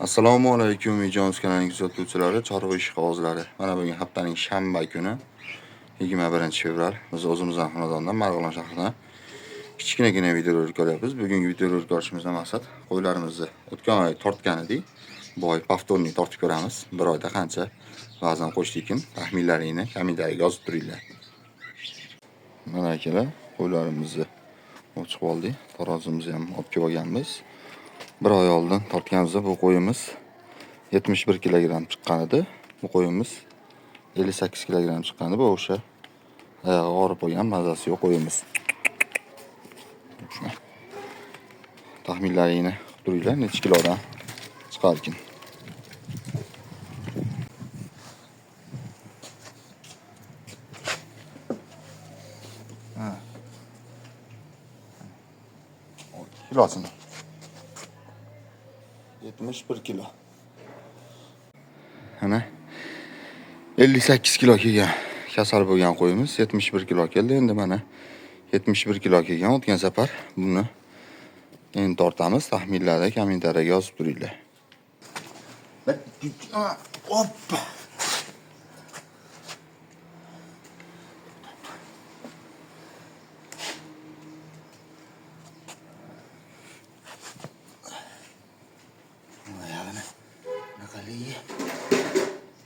Assalomu alaykum videomiz kanalining kuzatuvchilari, chorva ish qog'ozlari. Mana bugun haftaning shanba kuni 21-fevral. Biz o'zimizning xonadondan Marg'ilon shahridan kichkinagina videorolik ko'ryapmiz. Bugungi videorolik ko'rishimizdan maqsad qo'ylarimizni o'tgan oy tortgan edik. Bu oy повторный tortib ko'ramiz. Bir oyda qancha vazn qo'shdik ekan, taxminlaringni kommentariyga yozib turinglar. Mana akalar, qo'ylarimizni ochib oldik. Tarozimizni ham olib kelib olganmiz. Bir oy oldin tortganimizda bu qo'yimiz 71 kilogram chiqqan edi. Bu qo'yimiz 58 kilogram chiqqan edi. Bu o'sha oyog'i og'rib qolgan, mazasi yo'q qo'yimiz. Taxminlaringni qilib turinglar, necha kilodan chiqar ekan. Kilosini 71 kilo. Ana 58 kilo kelgan kasal bo'lgan qo'yimiz 71 kilo keldi. Endi mana 71 kilo kelgan o'tgan safar. Buni endi tortamiz. Taxminlarda kommentariyaga yozib turinglar. Hoppa.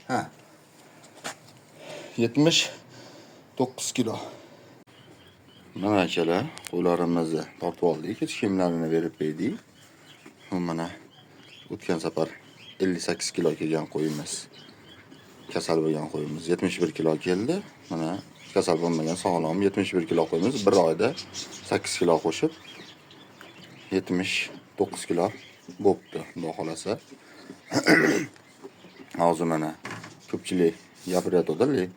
Ha. 79 kilo. Mana akalar, qo'ylarimizni tortib oldik. Hech kiyimlarini berib berdik. Mana o'tgan safar 58 kilo kelgan qo'yimiz. Kasal bo'lgan qo'yimiz 71 kilo keldi. Mana kasal bo'lmagan sog'lom 71 kilo qo'yimiz bir oyda 8 kilo qo'shib 79 kilo bo'pti, xudo xolasa. Hozir mana ko'pchilik gapiryapti,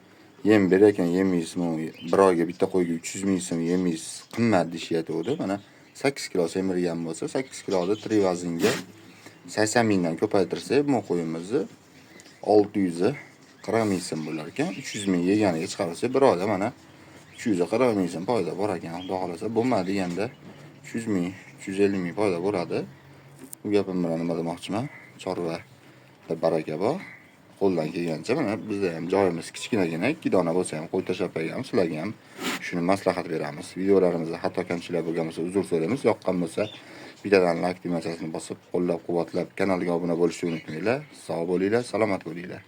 yem berayotgan yemingizni bir oyga bitta qo'yga 300 ming so'm yemingiz qimmat deyishyapti. Mana 8 kilo semirgan bo'lsa, 8 kiloda tri vaznga 80 mingdan ko'paytirsak, bu qo'yimizni 640 ming so'm bo'lar ekan. 300 ming yeganiga chiqarsa, bir oyda mana 340 ming so'm foyda bor ekan. Xudo xolasa bo'lmadi deganda 300 ming, 350 ming foyda bo'ladi. Bu gapim bilan nima demoqchiman? Chorva baraka bor. Qo'ldan kelgancha mana bizda ham joyimiz kichkinagina, 2 dona bo'lsa ham qo'y tashlab qo'yganmiz. Sizlarga ham shuni maslahat beramiz. Videolarimizda xato kamchiliklar bo'lgan bo'lsa uzr so'raymiz. Yoqqan bo'lsa videodan like tugmachasini bosib, qo'llab-quvvatlab kanalga obuna bo'lishni unutmanglar. Sog' bo'linglar, salomat bo'linglar.